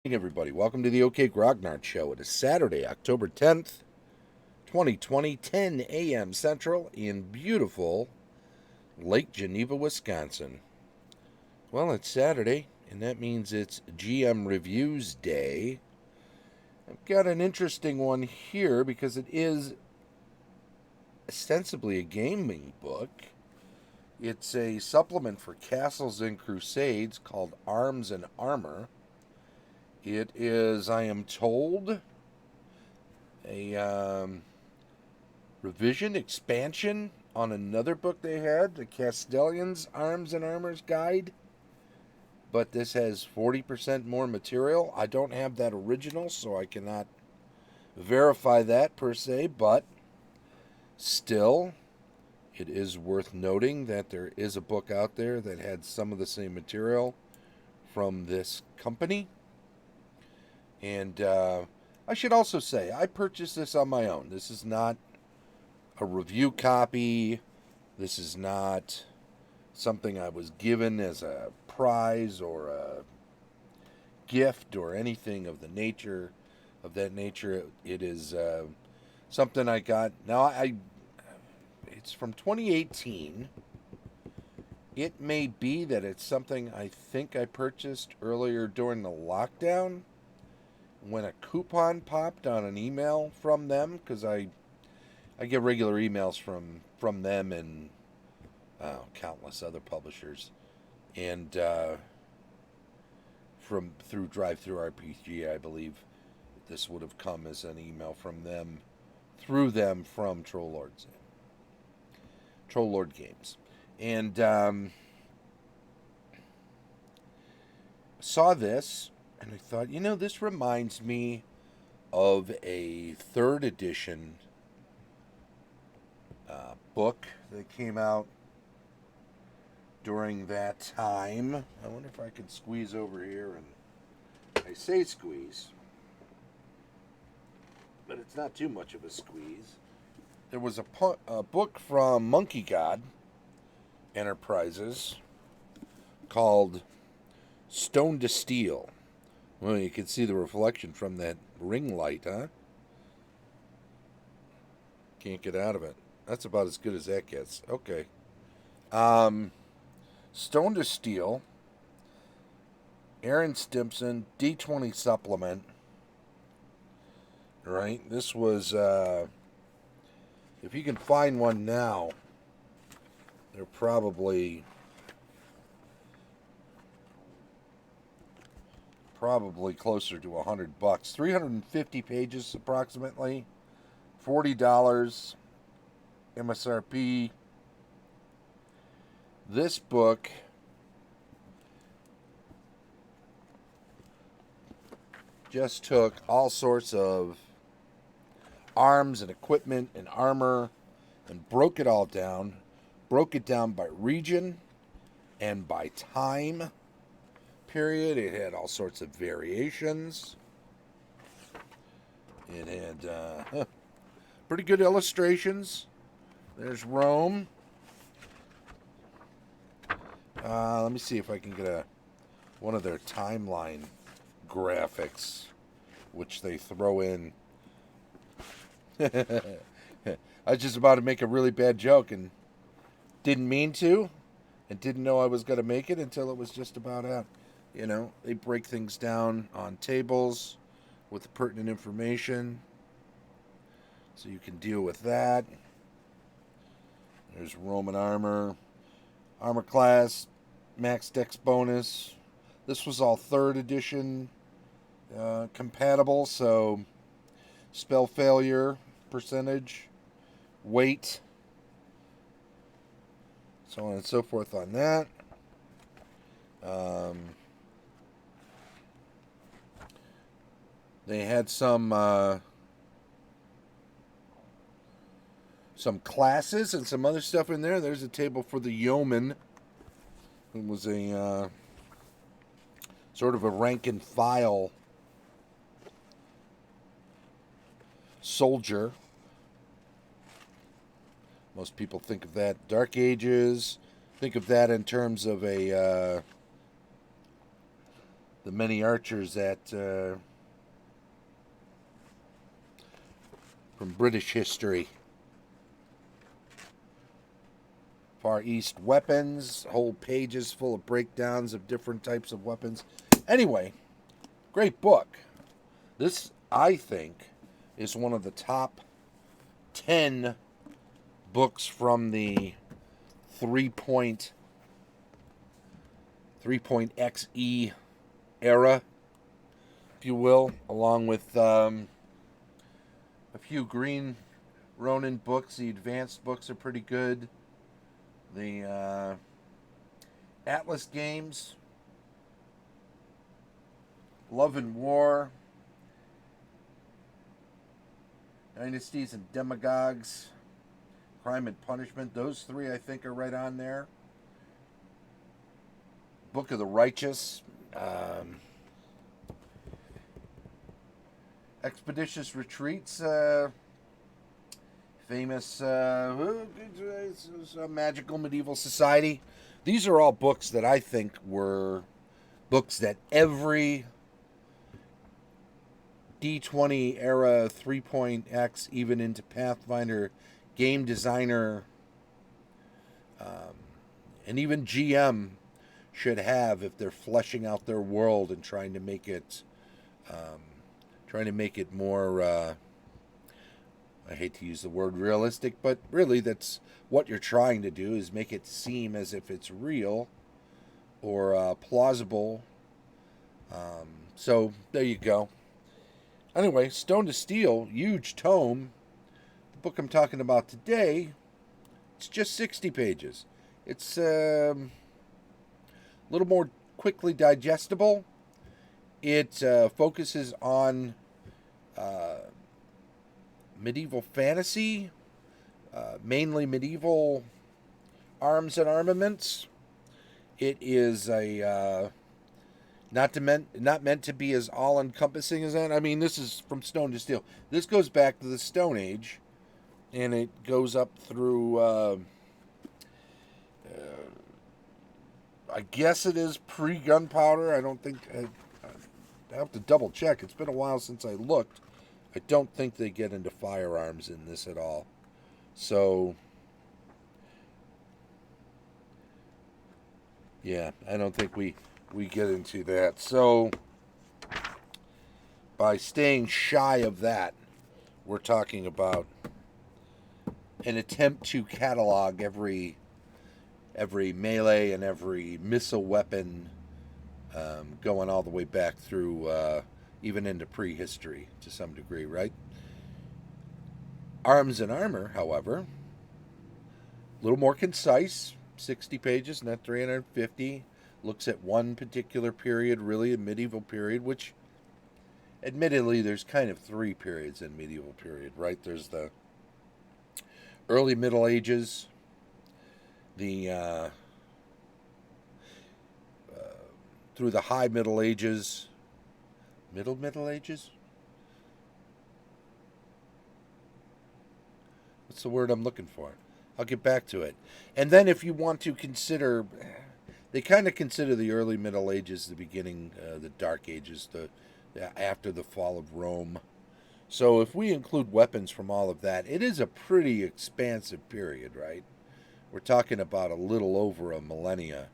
Hey everybody, welcome to the OK Grognard Show. It is Saturday, October 10th, 2020, 10 a.m. Central in beautiful Lake Geneva, Wisconsin. Well, it's Saturday, and that means it's GM Reviews Day. I've got an interesting one here because it is ostensibly a gaming book. It's a supplement for Castles and Crusades called Arms and Armor. It is, I am told, a revision, expansion on another book they had, the Castellan's Arms and Armor's Guide. But this has 40% more material. I don't have that original, so I cannot verify that per se, but still, it is worth noting that there is a book out there that had some of the same material from this company. And I should also say, I purchased this on my own. This is not a review copy. This is not something I was given as a prize or a gift or anything of that nature. It is something I got. Now it's from 2018. It may be that it's something I think I purchased earlier during the lockdown when a coupon popped on an email from them, because I get regular emails from them and countless other publishers, and from through Drive Through RPG, I believe this would have come as an email from them, through them from Troll Lord Games, and saw this, and I thought, this reminds me of a third edition book that came out during that time. I wonder if I can squeeze over here, and I say squeeze, but it's not too much of a squeeze. There was a book from Monkey God Enterprises called Stone to Steel. Well, you can see the reflection from that ring light, huh? Can't get out of it. That's about as good as that gets. Okay. Um, Stone to Steel, Aaron Stimpson, D20 supplement. Right? This was, if you can find one now, they're probably closer to $100. 350 pages approximately, $40 MSRP. This book just took all sorts of arms and equipment and armor and broke it all down. Broke it down by region and by time period. It had all sorts of variations. It had pretty good illustrations. There's Rome. Let me see if I can get one of their timeline graphics, which they throw in. I was just about to make a really bad joke and didn't mean to, and didn't know I was going to make it until it was just about out. They break things down on tables with the pertinent information, so you can deal with that. There's Roman armor, armor class, max dex bonus. This was all third edition compatible, so spell failure percentage, weight, so on and so forth on that. They had some classes and some other stuff in there. There's a table for the yeoman, who was a sort of a rank and file soldier. Most people think of that Dark Ages. Think of that in terms of a the many archers that from British history. Far East weapons, whole pages full of breakdowns of different types of weapons. Anyway, great book. This, I think, is one of the top 10 books from the 3.xe era, if you will, along with a few Green Ronin books. The advanced books are pretty good. The Atlas games, Love and War, Dynasties and Demagogues, Crime and Punishment. Those three, I think, are right on there. Book of the Righteous, Expeditious Retreats, famous Magical Medieval Society. These are all books that I think were books that every D20 era 3.x, even into Pathfinder game designer, and even GM should have if they're fleshing out their world and trying to make it more. I hate to use the word realistic, but really that's what you're trying to do, is make it seem as if it's real or plausible. So there you go. Anyway, Stone to Steel, huge tome. The book I'm talking about today, it's just 60 pages. It's a little more quickly digestible. It focuses on medieval fantasy, mainly medieval arms and armaments. It is a not meant to be as all encompassing as that. I mean, this is from Stone to Steel. This goes back to the Stone Age, and it goes up through. I guess it is pre-gunpowder. I don't think. I have to double check. It's been a while since I looked. I don't think they get into firearms in this at all. So, yeah, I don't think we get into that. So, by staying shy of that, we're talking about an attempt to catalog every melee and every missile weapon, going all the way back through even into prehistory to some degree, right? Arms and Armor, however, a little more concise, 60 pages, not 350. Looks at one particular period, really a medieval period, which admittedly there's kind of three periods in medieval period, right? There's the early Middle Ages, the through the High Middle Ages, Middle Ages. What's the word I'm looking for? I'll get back to it. And then if you want to consider, they kind of consider the early Middle Ages the beginning, the Dark Ages, the after the fall of Rome. So if we include weapons from all of that, it is a pretty expansive period, right? We're talking about a little over a millennia.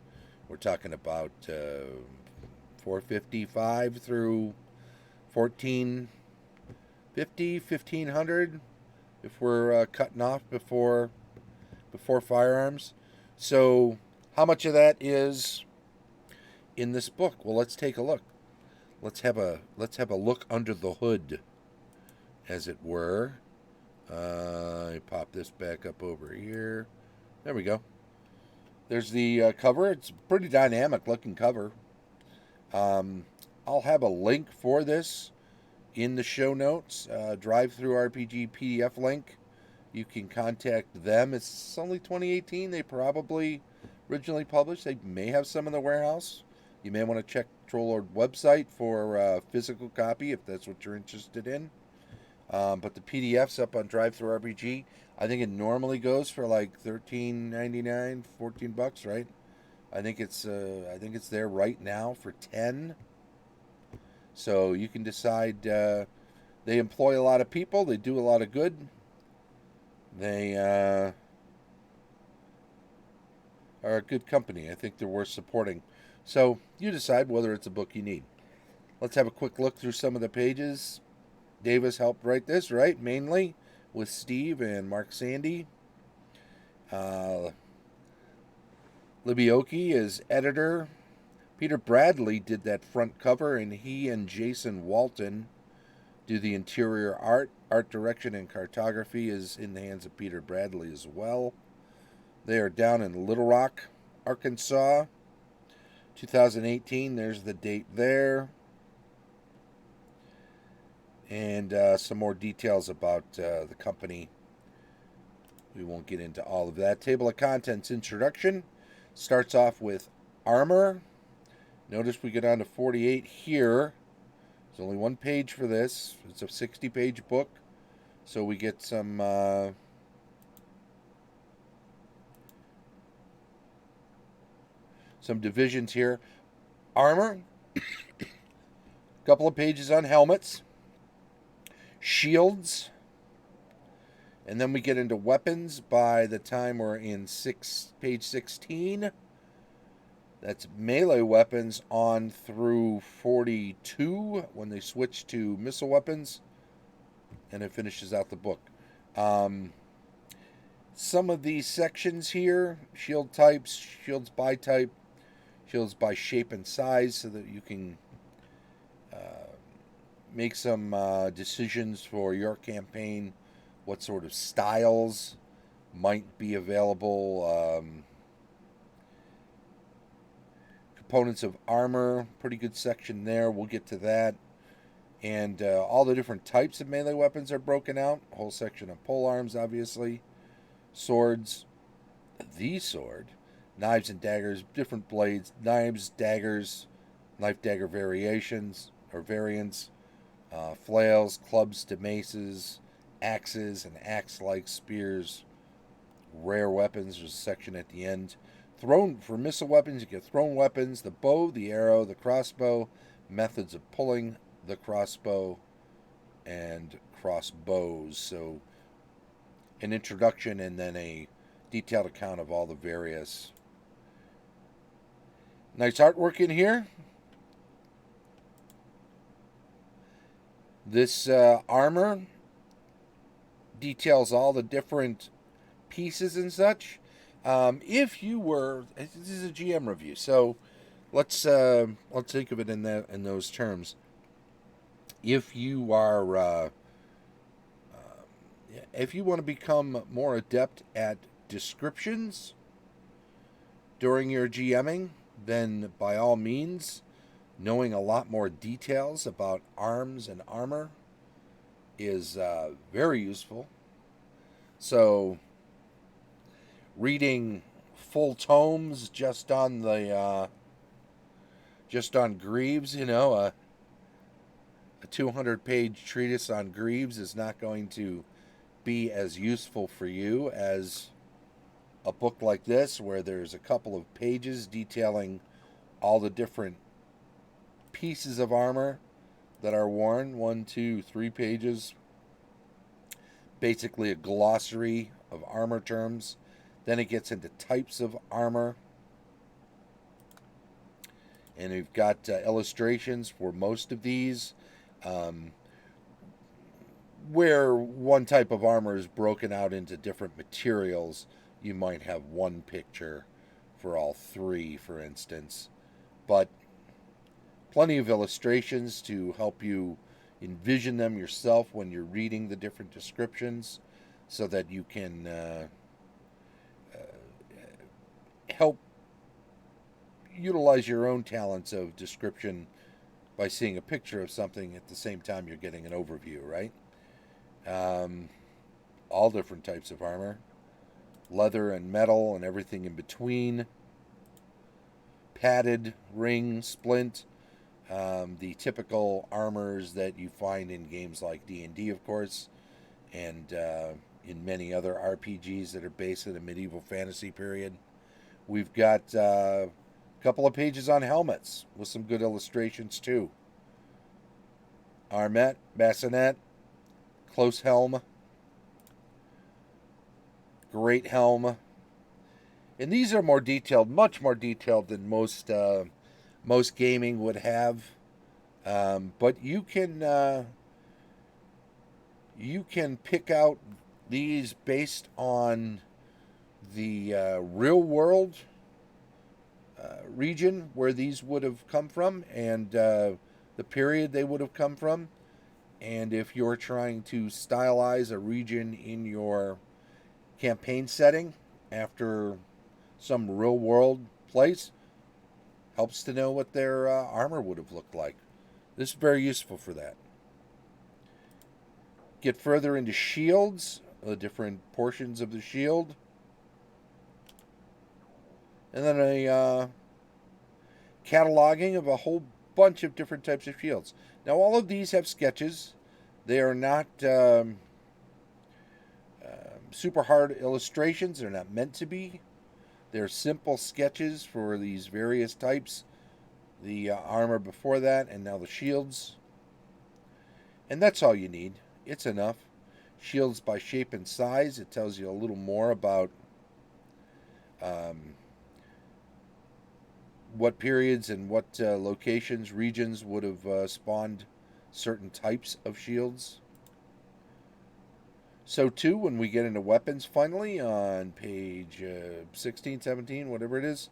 We're talking about 455 through 1450, 1500, if we're cutting off before firearms. So how much of that is in this book? Well, let's take a look. Let's have a look under the hood, as it were. I pop this back up over here. There we go. There's the cover. It's a pretty dynamic looking cover. I'll have a link for this in the show notes. Drive-Through RPG PDF link. You can contact them. It's only 2018. They probably originally published. They may have some in the warehouse. You may want to check Trollord website for a physical copy if that's what you're interested in. But the PDF's up on Drive-Through RPG. I think it normally goes for like $13.99, $14, right? I think it's there right now for 10. So you can decide. They employ a lot of people. They do a lot of good. They are a good company. I think they're worth supporting. So you decide whether it's a book you need. Let's have a quick look through some of the pages. Davis helped write this, right? Mainly with Steve and Mark Sandy. Uh, Libby Oakey is editor. Peter Bradley did that front cover, and he and Jason Walton do the interior art. Art direction and cartography is in the hands of Peter Bradley as well. They are down in Little Rock, Arkansas, 2018. There's the date there. And some more details about the company. We won't get into all of that. Table of contents introduction starts off with armor. Notice we get on to 48 here. There's only one page for this. It's a 60-page book. So we get some divisions here. Armor. A couple of pages on helmets. Shields. And then we get into weapons by the time we're in page 16. That's melee weapons on through 42 when they switch to missile weapons. And it finishes out the book. Some of these sections here, shield types, shields by type, shields by shape and size, so that you can make some decisions for your campaign, what sort of styles might be available. Components of armor, pretty good section there. We'll get to that. And all the different types of melee weapons are broken out. A whole section of pole arms, obviously. Swords. The sword. Knives and daggers, different blades. Knives, daggers, knife dagger variations or variants. Flails, clubs to maces, axes, and axe-like spears. Rare weapons. There's a section at the end. For missile weapons, you get thrown weapons, the bow, the arrow, the crossbow, methods of pulling the crossbow, and crossbows. So an introduction and then a detailed account of all the various. Nice artwork in here. This armor details all the different pieces and such. If you were, this is a GM review, so let's think of it in those terms. If you are, if you want to become more adept at descriptions during your GMing, then by all means, knowing a lot more details about arms and armor is very useful. So, reading full tomes just on Greaves, a 200-page treatise on Greaves is not going to be as useful for you as a book like this, where there's a couple of pages detailing all the different pieces of armor that are worn. 1, 2, 3 pages. Basically a glossary of armor terms. Then it gets into types of armor. And we've got illustrations for most of these, where one type of armor is broken out into different materials. You might have one picture for all three, for instance. But plenty of illustrations to help you envision them yourself when you're reading the different descriptions, so that you can help utilize your own talents of description by seeing a picture of something at the same time you're getting an overview, right? All different types of armor, leather and metal and everything in between, padded, ring, splint, the typical armors that you find in games like D&D, of course, and in many other RPGs that are based in a medieval fantasy period. We've got a couple of pages on helmets with some good illustrations too. armet, bassinet, close helm, great helm. And these are more detailed, much more detailed than most gaming would have. But you can pick out these based on the real world region where these would have come from, and the period they would have come from. And if you're trying to stylize a region in your campaign setting after some real world place, helps to know what their armor would have looked like. This is very useful for that. Get further into shields, the different portions of the shield, and then a cataloging of a whole bunch of different types of shields. Now, all of these have sketches. They are not super hard illustrations. They're not meant to be. They're simple sketches for these various types. The armor before that, and now the shields. And that's all you need. It's enough. Shields by shape and size. It tells you a little more about what periods and what locations, regions would have spawned certain types of shields. So too, when we get into weapons finally on page 16, 17, whatever it is,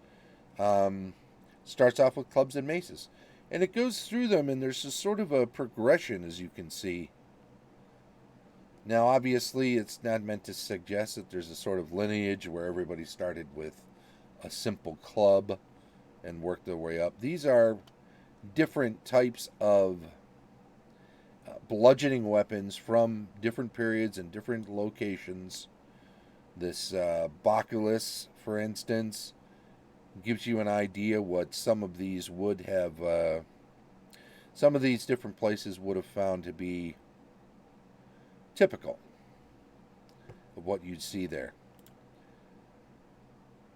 starts off with clubs and maces. And it goes through them, and there's a sort of a progression, as you can see. Now, obviously, it's not meant to suggest that there's a sort of lineage where everybody started with a simple club and worked their way up. These are different types of bludgeoning weapons from different periods and different locations. This Baculus, for instance, gives you an idea what some of these would have, some of these different places would have found to be typical of what you'd see there.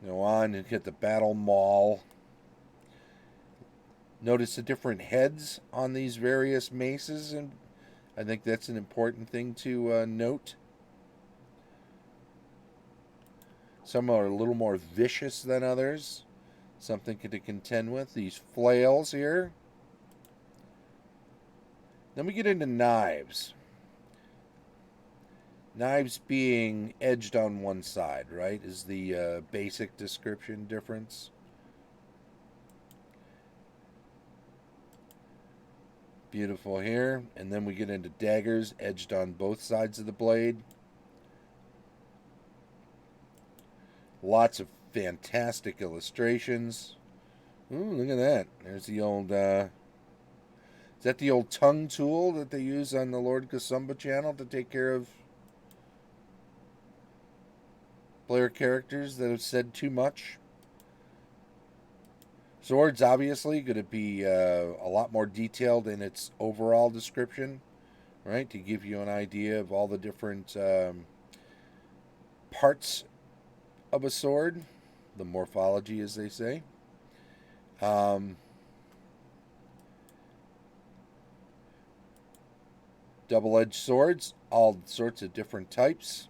Go on and hit the battle maul. Notice the different heads on these various maces, and I think that's an important thing to note. Some are a little more vicious than others. Something to contend with. These flails here. Then we get into knives. Knives being edged on one side, right, is the basic description difference. Beautiful here. And then we get into daggers edged on both sides of the blade. Lots of fantastic illustrations. Ooh, look at that. There's the old, is that the old tongue tool that they use on the Lord Kasumba channel to take care of player characters that have said too much? Sword's obviously going to be a lot more detailed in its overall description, right? To give you an idea of all the different parts of a sword, the morphology, as they say. Double-edged swords, all sorts of different types.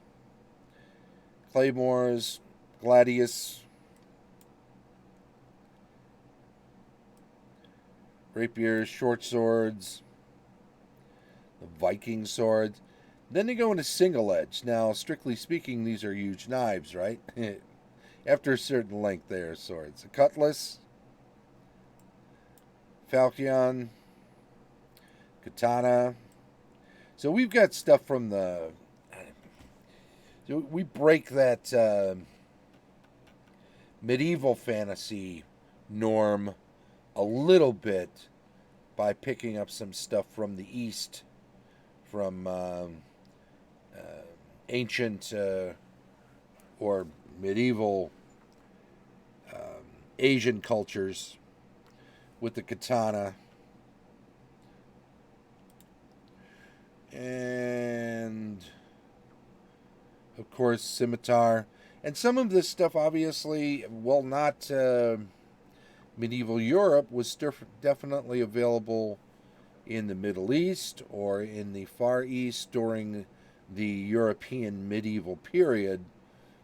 Claymores, gladius, rapiers, short swords, the Viking swords. Then they go into single edge. Now, strictly speaking, these are huge knives, right? After a certain length, they are swords. A cutlass, falchion, katana. So we've got stuff from the... We break that medieval fantasy norm a little bit by picking up some stuff from the East, from ancient or medieval Asian cultures with the katana. And of course, scimitar. And some of this stuff, obviously, well, not medieval Europe, was definitely available in the Middle East or in the Far East during the European medieval period.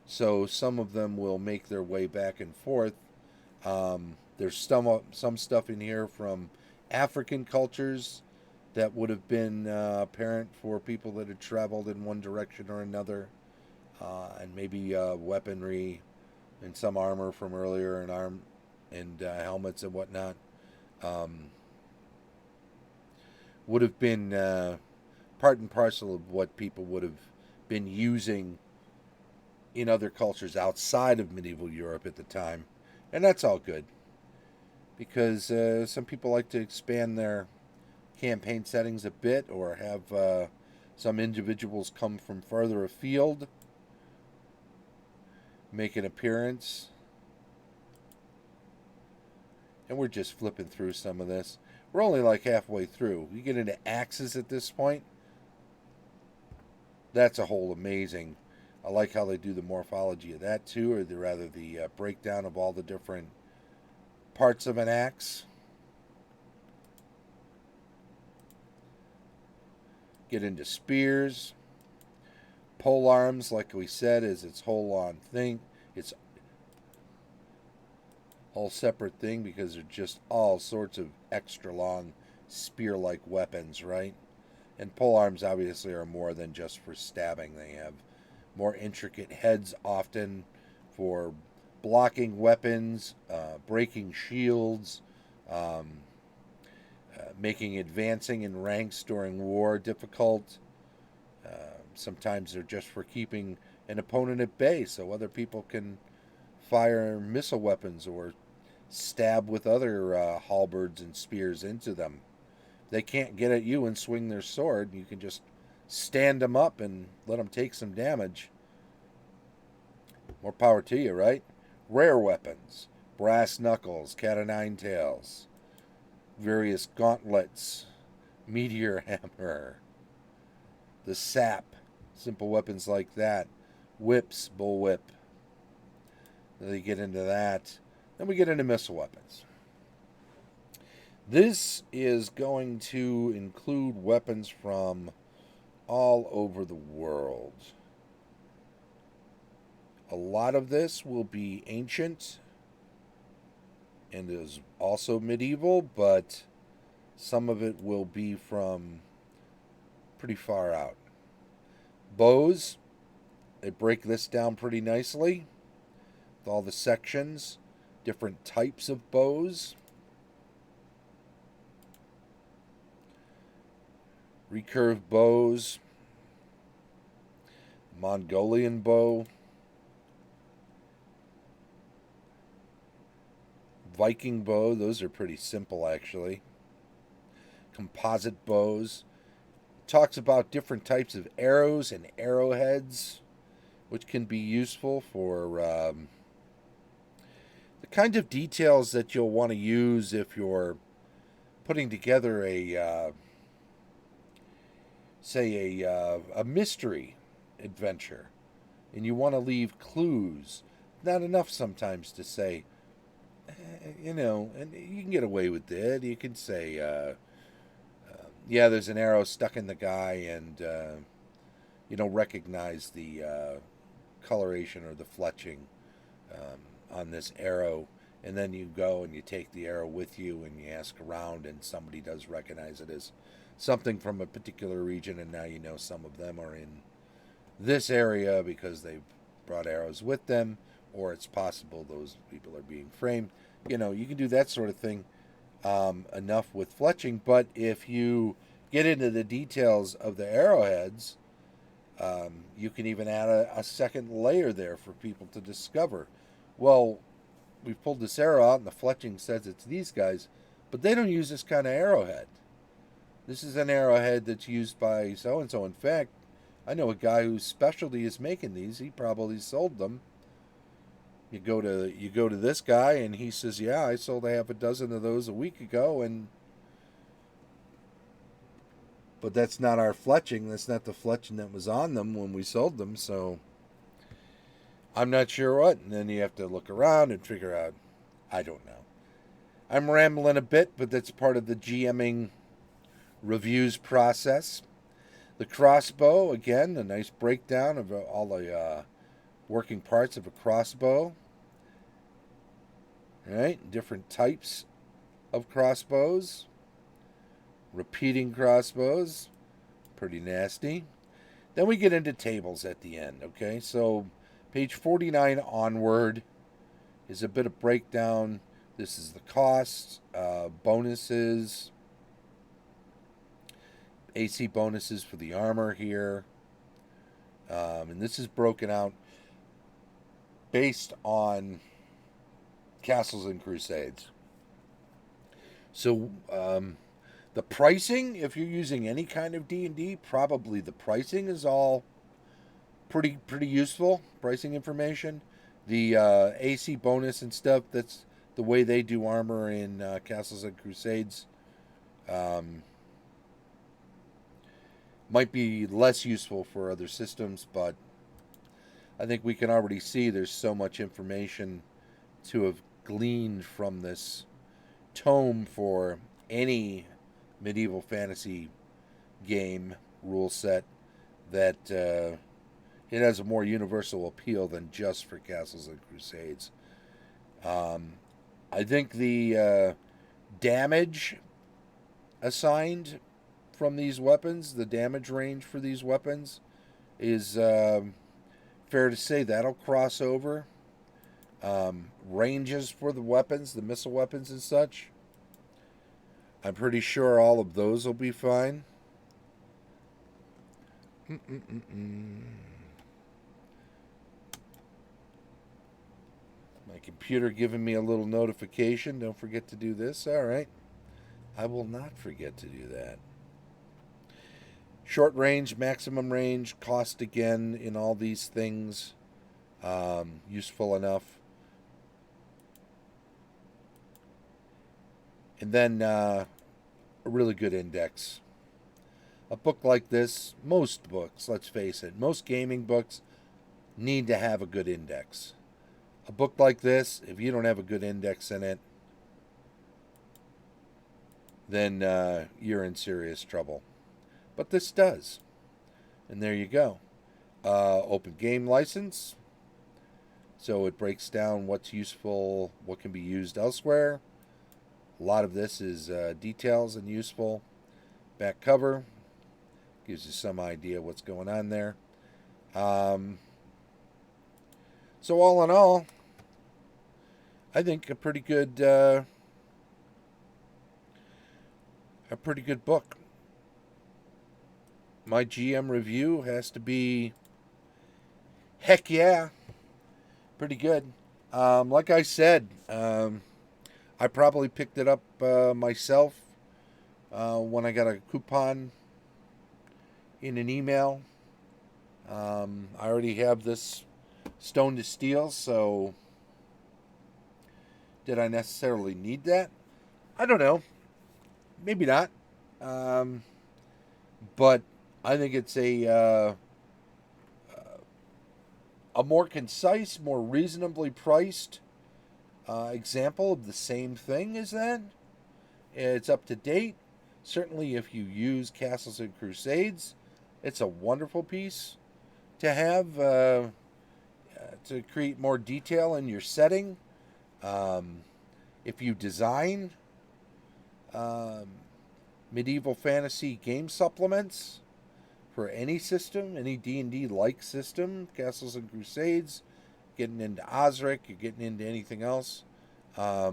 So some of them will make their way back and forth. There's some stuff in here from African cultures that would have been apparent for people that had traveled in one direction or another, and maybe weaponry and some armor from earlier and helmets and whatnot. Um, would have been part and parcel of what people would have been using in other cultures outside of medieval Europe at the time. And that's all good because some people like to expand their campaign settings a bit or have some individuals come from further afield, make an appearance. And we're just flipping through some of this. We're only like halfway through. We get into axes at this point. That's a whole amazing. I like how they do the morphology of that too, or rather the breakdown of all the different parts of an axe. Get into spears. Pole arms, like we said, is its whole on thing. It's whole separate thing because they're just all sorts of extra long spear-like weapons, right? And pole arms obviously are more than just for stabbing. They have more intricate heads often for blocking weapons, breaking shields, making advancing in ranks during war difficult. Sometimes they're just for keeping an opponent at bay so other people can fire missile weapons or stab with other halberds and spears into them. They can't get at you and swing their sword. You can just stand them up and let them take some damage. More power to you, right? Rare weapons. Brass knuckles, cat o' nine tails, various gauntlets, meteor hammer, the sap, simple weapons like that, whips, bullwhip. Then they get into that. Then we get into missile weapons. This is going to include weapons from all over the world. A lot of this will be ancient and is also medieval, but some of it will be from pretty far out. Bows, they break this down pretty nicely with all the sections, different types of bows. Recurve bows, Mongolian bow, Viking bow, those are pretty simple actually. Composite bows. Talks about different types of arrows and arrowheads, which can be useful for the kind of details that you'll want to use if you're putting together a a mystery adventure, and you want to leave clues. Not enough sometimes to say, and you can get away with it. You can say, yeah, there's an arrow stuck in the guy, and you don't recognize the coloration or the fletching on this arrow. And then you go and you take the arrow with you and you ask around, and somebody does recognize it as something from a particular region, and now you know some of them are in this area because they've brought arrows with them, or it's possible those people are being framed. You can do that sort of thing enough with fletching, but if you get into the details of the arrowheads, you can even add a second layer there for people to discover. Well, we've pulled this arrow out and the fletching says it's these guys, but they don't use this kind of arrowhead. This is an arrowhead that's used by so-and-so. In fact, I know a guy whose specialty is making these. He probably sold them. You go to this guy and he says, yeah, I sold a half a dozen of those a week ago, but that's not our fletching. That's not the fletching that was on them when we sold them, so I'm not sure what. And then you have to look around and figure out, I don't know. I'm rambling a bit, but that's part of the GMing reviews process. The crossbow, again, a nice breakdown of all the working parts of a crossbow. All right, different types of crossbows. Repeating crossbows, pretty nasty. Then we get into tables at the end, okay? So page 49 onward is a bit of breakdown. This is the cost, bonuses, AC bonuses for the armor here. And this is broken out based on Castles and Crusades. So the pricing, if you're using any kind of D&D, probably the pricing is all pretty useful, pricing information. The AC bonus and stuff, that's the way they do armor in Castles and Crusades. Might be less useful for other systems, but I think we can already see there's so much information to have gleaned from this tome for any medieval fantasy game rule set that it has a more universal appeal than just for Castles and Crusades. I think the damage assigned from these weapons, the damage range for these weapons, is fair to say that'll cross over. Ranges for the weapons, the missile weapons and such, I'm pretty sure all of those will be fine. My computer giving me a little notification. Don't forget to do this. All right. I will not forget to do that. Short range, maximum range, cost again in all these things. Useful enough. And then a really good index. A book like this, most books, let's face it, most gaming books need to have a good index. A book like this, if you don't have a good index in it, then you're in serious trouble. But this does. And there you go. Open game license. So it breaks down what's useful, what can be used elsewhere. A lot of this is details and useful. Back cover gives you some idea what's going on there. So all in all, I think a pretty good book. My GM review has to be, heck yeah, pretty good. Like I said, I probably picked it up myself when I got a coupon in an email. I already have this Stone to Steel, so did I necessarily need that? I don't know. Maybe not. But I think it's a more concise, more reasonably priced example of the same thing as that. It's up to date. Certainly, if you use Castles and Crusades, it's a wonderful piece to have to create more detail in your setting. If you design medieval fantasy game supplements for any system, any D&D like system, Castles and Crusades, getting into Osric, you're getting into anything else, I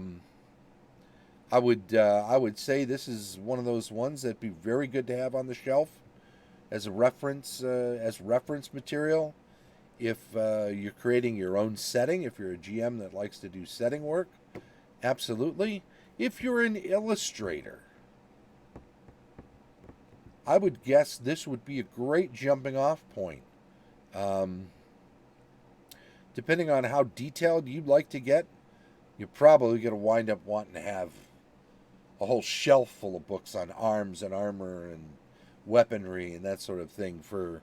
would say this is one of those ones that'd be very good to have on the shelf as a reference material. If you're creating your own setting, if you're a GM that likes to do setting work, absolutely. If you're an illustrator, I would guess this would be a great jumping off point. Depending on how detailed you'd like to get, you're probably going to wind up wanting to have a whole shelf full of books on arms and armor and weaponry and that sort of thing for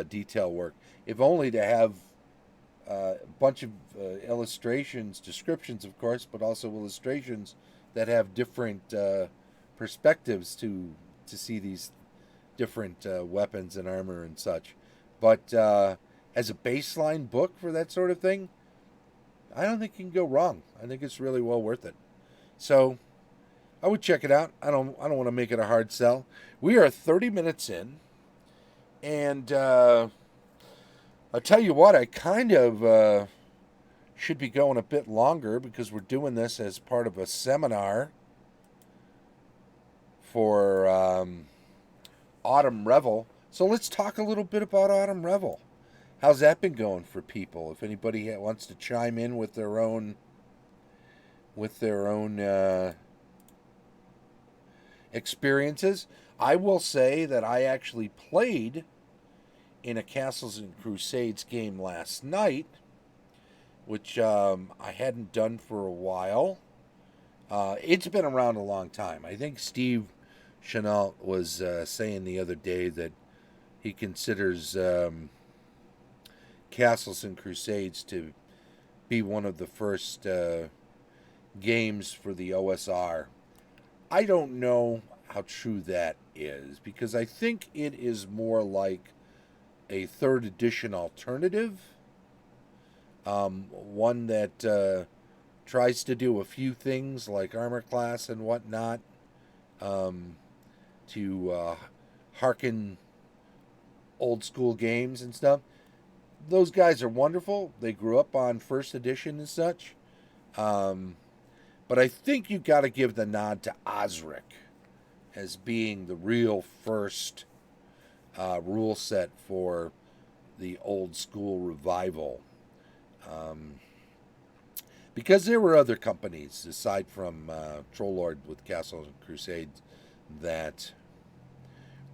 detail work. If only to have a bunch of illustrations, descriptions, of course, but also illustrations that have different perspectives to see these different weapons and armor and such. But as a baseline book for that sort of thing, I don't think you can go wrong. I think it's really well worth it. So I would check it out. I don't want to make it a hard sell. We are 30 minutes in, and I'll tell you what, I kind of should be going a bit longer because we're doing this as part of a seminar for Autumn Revel. So let's talk a little bit about Autumn Revel. How's that been going for people? If anybody wants to chime in with their own experiences, I will say that I actually played in a Castles and Crusades game last night, which I hadn't done for a while. It's been around a long time. I think Steve Chenault was saying the other day that he considers Castles and Crusades to be one of the first games for the OSR. I don't know how true that is because I think it is more like a third edition alternative. One that tries to do a few things like armor class and whatnot to hearken old school games and stuff. Those guys are wonderful. They grew up on first edition and such. But I think you got to give the nod to Osric as being the real first rule set for the old school revival. Because there were other companies aside from Troll Lord with Castles and Crusades that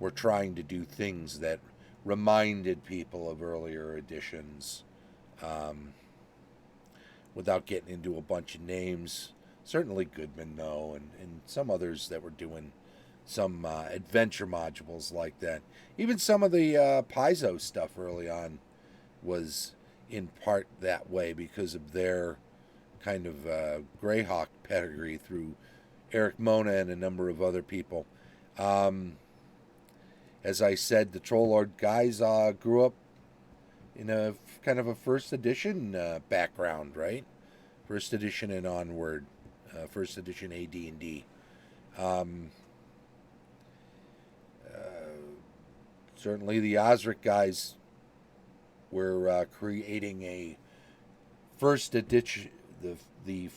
were trying to do things that reminded people of earlier editions without getting into a bunch of names. Certainly Goodman, though, and some others that were doing some adventure modules like that. Even some of the Paizo stuff early on was in part that way because of their kind of Greyhawk pedigree through Eric Mona and a number of other people. As I said, the Troll Lord guys grew up in a kind of a first edition background, right? First edition and onward. First edition AD&D. Certainly the Osric guys were creating a first edition, the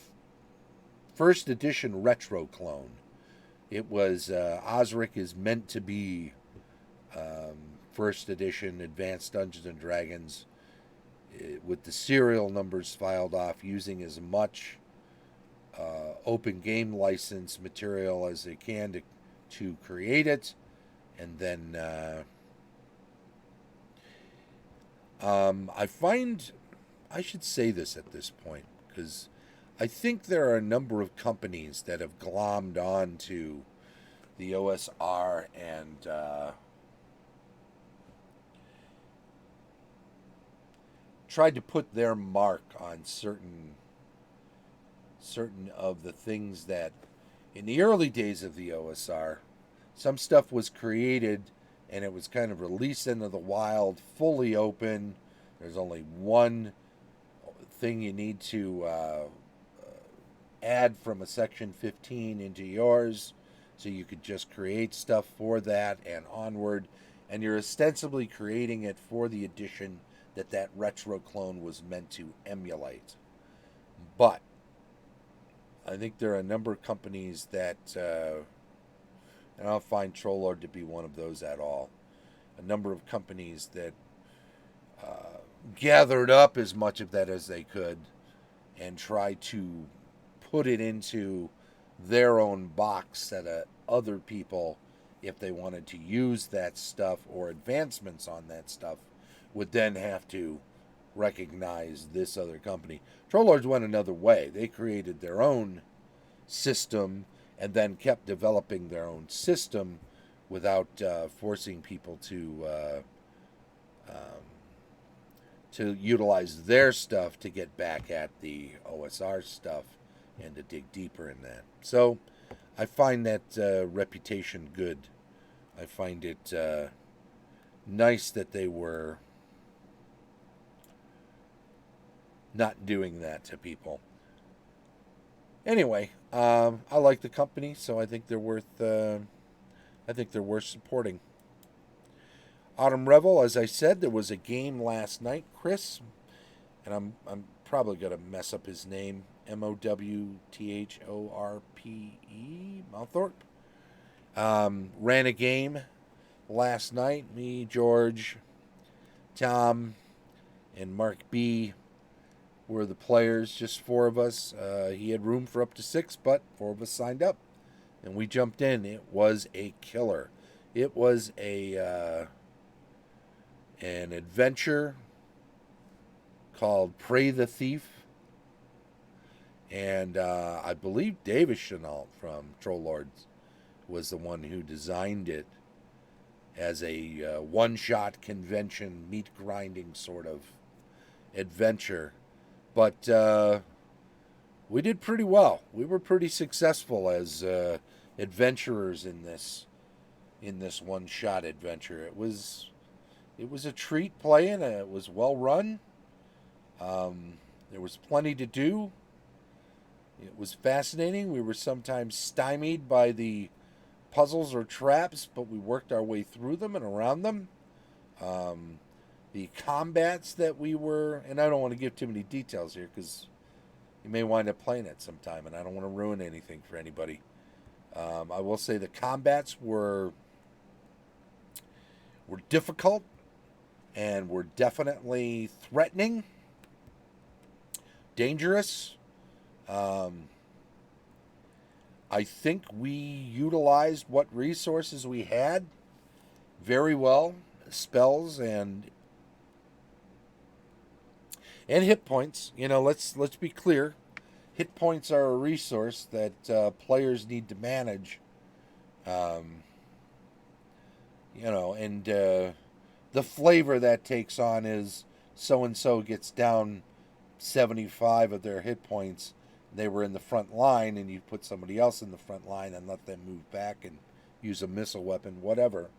first edition retro clone. It was Osric is meant to be first edition Advanced Dungeons and Dragons with the serial numbers filed off, using as much open game license material as they can to create it, and then I find I should say this at this point because I think there are a number of companies that have glommed on to the OSR and tried to put their mark on certain of the things that in the early days of the OSR, some stuff was created and it was kind of released into the wild, fully open. There's only one thing you need to add from a section 15 into yours, so you could just create stuff for that and onward, and you're ostensibly creating it for the edition that retro clone was meant to emulate. But I think there are a number of companies that, and I don't find Troll Lord to be one of those at all, a number of companies that gathered up as much of that as they could and tried to put it into their own box that other people, if they wanted to use that stuff or advancements on that stuff, would then have to recognize this other company. Troll Lords went another way. They created their own system and then kept developing their own system without forcing people to utilize their stuff to get back at the OSR stuff and to dig deeper in that. So I find that reputation good. I find it nice that they were not doing that to people. Anyway, I like the company, so I think they're worth. I think they're worth supporting. Autumn Revel, as I said, there was a game last night. Chris, and I'm probably gonna mess up his name. Mowthorpe. Mouthorpe. Ran a game last night. Me, George, Tom, and Mark B were the players. Just four of us. He had room for up to six, but four of us signed up, and we jumped in. It was a killer. It was a an adventure called Prey the Thief, and I believe Davis Chenault from Troll Lords was the one who designed it as a one-shot convention, meat grinding sort of adventure. But we did pretty well. We were pretty successful as adventurers in this one-shot adventure. It was a treat playing. It was well run. There was plenty to do. It was fascinating. We were sometimes stymied by the puzzles or traps, but we worked our way through them and around them. The combats that we were, and I don't want to give too many details here because you may wind up playing it sometime, and I don't want to ruin anything for anybody. I will say the combats were difficult and were definitely threatening, dangerous. I think we utilized what resources we had very well, spells and hit points. You know, let's be clear. Hit points are a resource that players need to manage. You know, and the flavor that takes on is so and so gets down 75 of their hit points. They were in the front line, and you put somebody else in the front line and let them move back and use a missile weapon, whatever.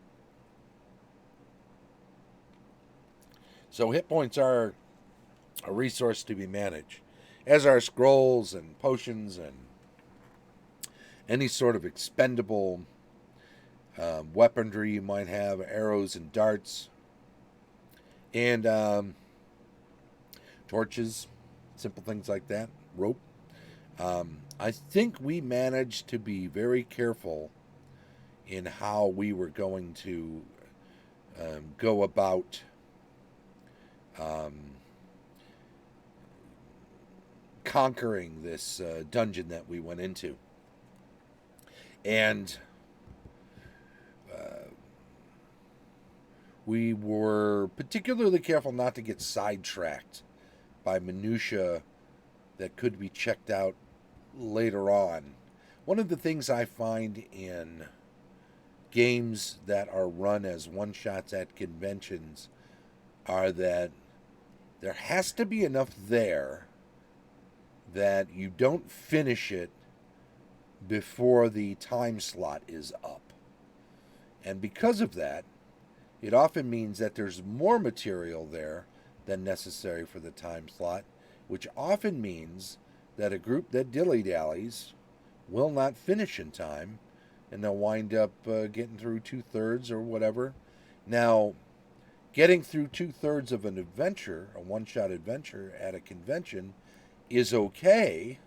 So hit points are a resource to be managed, as are scrolls and potions and any sort of expendable weaponry you might have, arrows and darts, and torches, simple things like that, rope. I think we managed to be very careful in how we were going to go about conquering this dungeon that we went into. And we were particularly careful not to get sidetracked by minutia that could be checked out later on. One of the things I find in games that are run as one-shots at conventions are that there has to be enough there that you don't finish it before the time slot is up. And because of that, it often means that there's more material there than necessary for the time slot, which often means that a group that dilly-dallies will not finish in time, and they'll wind up getting through 2/3 or whatever. Now, getting through 2/3 of an adventure, a one-shot adventure at a convention, is okay,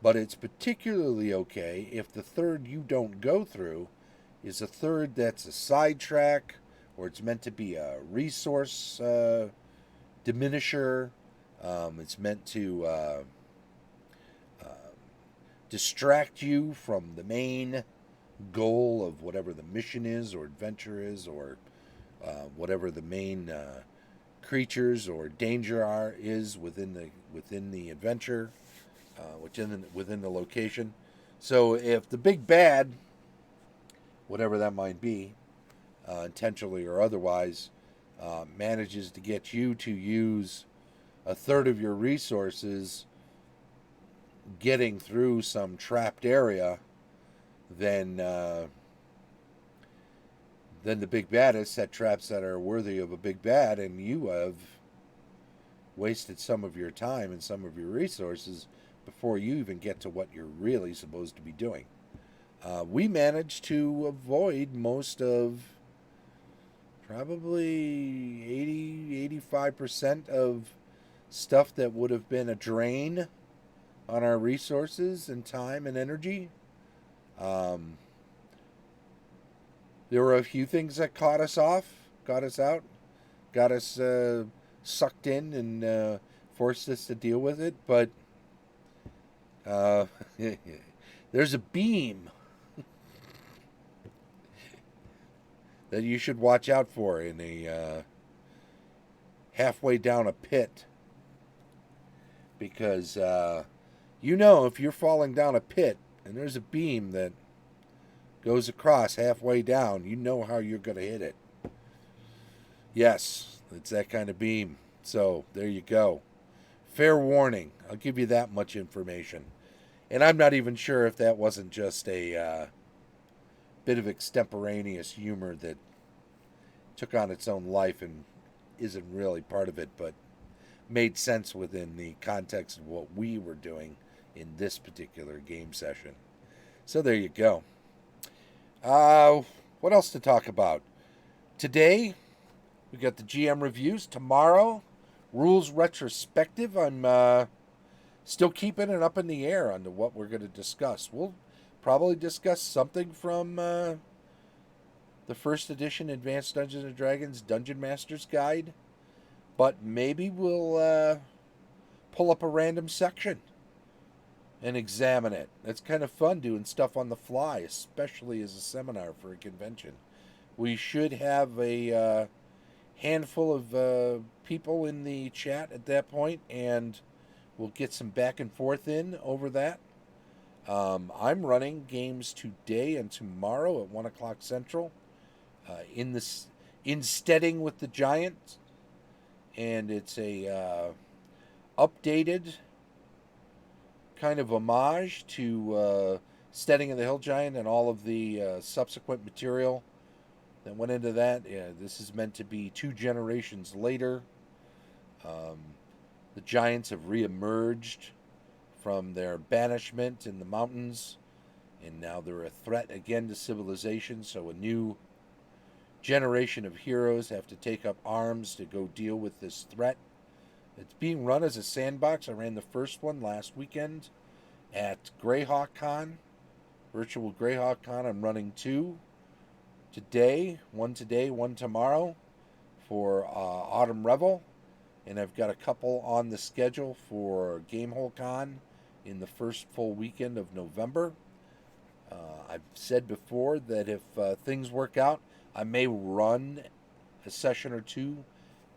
but it's particularly okay if the third you don't go through is a third that's a sidetrack, or it's meant to be a resource diminisher. It's meant to distract you from the main goal of whatever the mission is or adventure is, or whatever the main creatures or danger is within the adventure, within the location. So if the big bad, whatever that might be, intentionally or otherwise, manages to get you to use a third of your resources getting through some trapped area, than the big bad has set traps that are worthy of a big bad, and you have wasted some of your time and some of your resources before you even get to what you're really supposed to be doing. We managed to avoid most of probably 85% of stuff that would have been a drain on our resources and time and energy. Um, there were a few things that caught us off, got us out, got us sucked in, and forced us to deal with it. But uh, there's a beam that you should watch out for in a halfway down a pit, because if you're falling down a pit and there's a beam that goes across halfway down, you know how you're going to hit it. Yes, it's that kind of beam. So there you go. Fair warning. I'll give you that much information. And I'm not even sure if that wasn't just a bit of extemporaneous humor that took on its own life and isn't really part of it, but made sense within the context of what we were doing in this particular game session. So there you go. What else to talk about? Today, we got the GM reviews. Tomorrow, rules retrospective. I'm still keeping it up in the air on what we're going to discuss. We'll probably discuss something from the first edition Advanced Dungeons and Dragons Dungeon Master's Guide, but maybe we'll pull up a random section and examine it. It's kind of fun doing stuff on the fly, especially as a seminar for a convention. We should have a handful of people in the chat at that point, and we'll get some back and forth in over that. I'm running games today and tomorrow at 1 o'clock Central in Steading with the Giant, and it's a updated kind of homage to Steading of the Hill Giant and all of the subsequent material that went into that. Yeah, this is meant to be 2 generations later. The giants have reemerged from their banishment in the mountains, and now they're a threat again to civilization, so a new generation of heroes have to take up arms to go deal with this threat. It's being run as a sandbox. I ran the first one last weekend at Greyhawk Con, Virtual Greyhawk Con. I'm running 2 today, one tomorrow for Autumn Revel, and I've got a couple on the schedule for Gamehole Con in the first full weekend of November. I've said before that if things work out, I may run a session or 2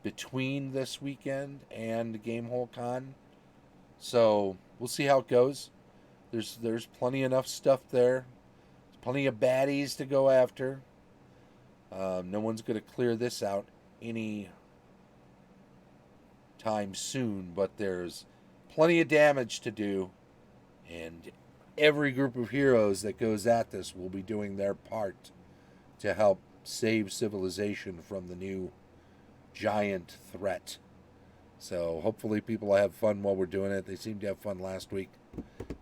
between this weekend and Gamehole Con. So we'll see how it goes. There's plenty enough stuff there. There's plenty of baddies to go after. No one's going to clear this out any time soon, but there's plenty of damage to do, and every group of heroes that goes at this will be doing their part to help save civilization from the new giant threat. So hopefully people will have fun while we're doing it. They seemed to have fun last week.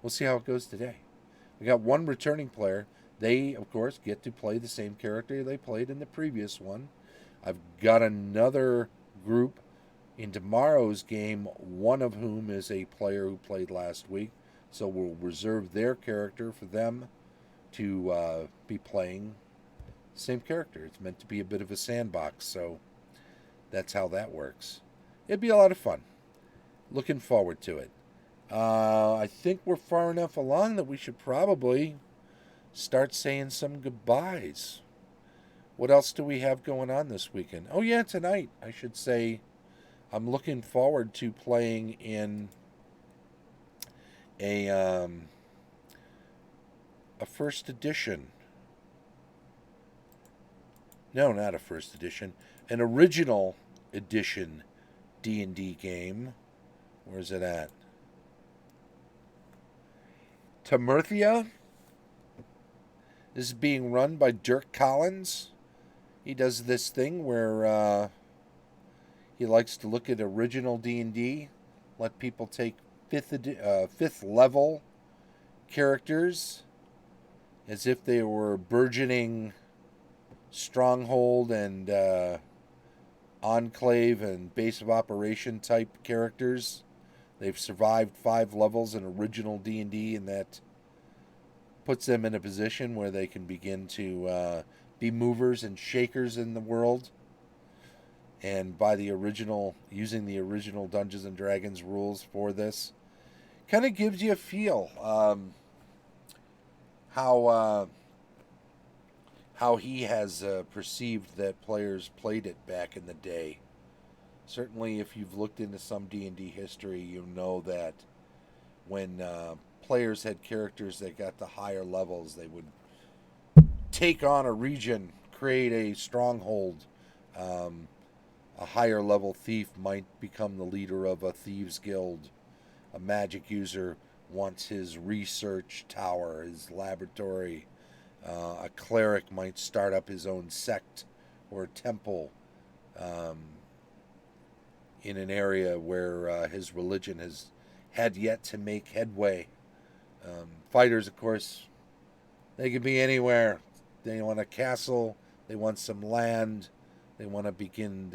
We'll see how it goes today. We got one returning player. They, of course, get to play the same character they played in the previous one. I've got another group in tomorrow's game, one of whom is a player who played last week. So we'll reserve their character for them to be playing the same character. It's meant to be a bit of a sandbox, so that's how that works. It'd be a lot of fun. Looking forward to it. I think we're far enough along that we should probably start saying some goodbyes. What else do we have going on this weekend? Oh yeah, tonight, I should say, I'm looking forward to playing in a first edition. No, not a first edition. An original edition D&D game. Where's it at? Tamerthia? This is being run by Dirk Collins. He does this thing where he likes to look at original D&D, let people take fifth level characters as if they were burgeoning stronghold and enclave and base of operation type characters. They've survived 5 levels in original D&D, and that puts them in a position where they can begin to be movers and shakers in the world. And by using the original Dungeons and Dragons rules for this, kind of gives you a feel how he has perceived that players played it back in the day. Certainly, if you've looked into some D&D history, you know that when players had characters that got to higher levels, they would take on a region, create a stronghold. A higher level thief might become the leader of a thieves guild. A magic user wants his research tower, his laboratory. A cleric might start up his own sect or temple in an area where his religion has had yet to make headway. Fighters, of course, they can be anywhere. They want a castle. They want some land. They want to begin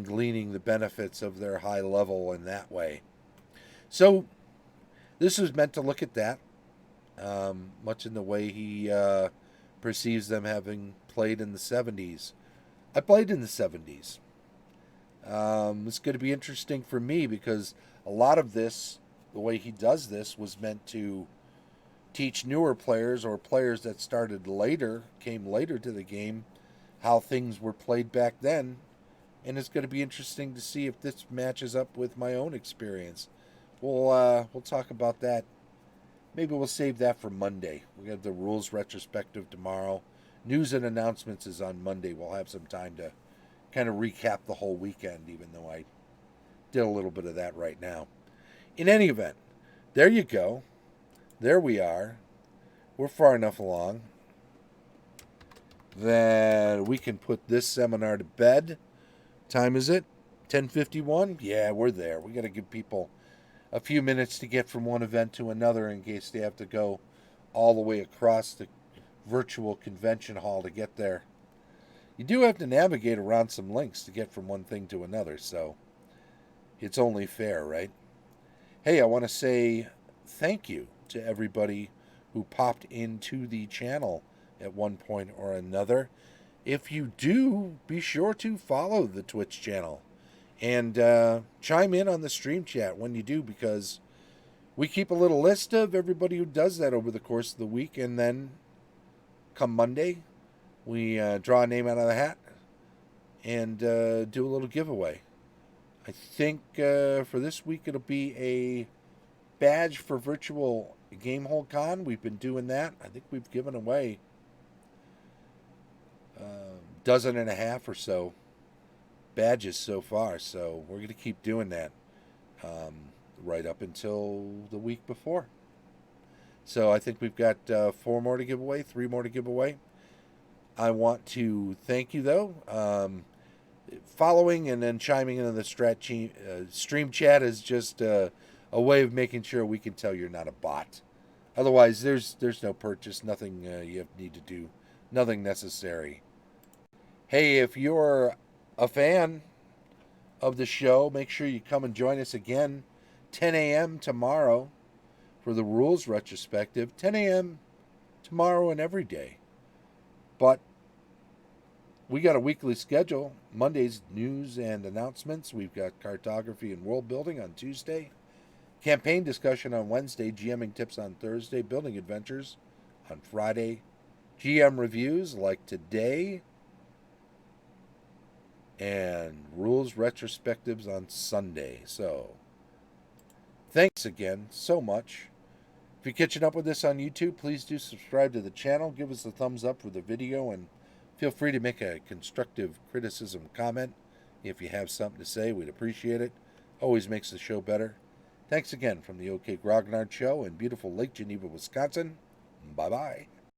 gleaning the benefits of their high level in that way. So this was meant to look at that, much in the way he perceives them having played in the 70s. I played in the 70s. It's going to be interesting for me because a lot of this, the way he does this, was meant to teach newer players or players that started later, came later to the game, how things were played back then. And it's going to be interesting to see if this matches up with my own experience. We'll talk about that. Maybe we'll save that for Monday. We have the rules retrospective tomorrow. News and announcements is on Monday. We'll have some time to kind of recap the whole weekend, even though I did a little bit of that right now. In any event, there you go. There we are. We're far enough along that we can put this seminar to bed. Time is it? 10:51? Yeah, we're there. We got to give people a few minutes to get from one event to another in case they have to go all the way across the virtual convention hall to get there. You do have to navigate around some links to get from one thing to another, so it's only fair, right? Hey, I want to say thank you to everybody who popped into the channel at one point or another. If you do, be sure to follow the Twitch channel and chime in on the stream chat when you do, because we keep a little list of everybody who does that over the course of the week, and then come Monday, we draw a name out of the hat and do a little giveaway. I think for this week it'll be a badge for Virtual Gamehole Con. We've been doing that. I think we've given away dozen and a half or so badges so far, so we're going to keep doing that right up until the week before. So I think we've got 4 more to give away, 3 more to give away. I want to thank you, though. Following and then chiming in on the stream chat is just a way of making sure we can tell you're not a bot. Otherwise, there's no purchase, nothing you need to do, nothing necessary. Hey, if you're a fan of the show, make sure you come and join us again 10 a.m. tomorrow for the rules retrospective. 10 a.m. tomorrow and every day. But we got a weekly schedule. Monday's news and announcements. We've got cartography and world building on Tuesday. Campaign discussion on Wednesday. GMing tips on Thursday. Building adventures on Friday. GM reviews like today. And rules retrospectives on Sunday. So, thanks again so much. If you're catching up with this on YouTube, please do subscribe to the channel. Give us a thumbs up for the video, and feel free to make a constructive criticism comment. If you have something to say, we'd appreciate it. Always makes the show better. Thanks again from the OK Grognard Show in beautiful Lake Geneva, Wisconsin. Bye-bye.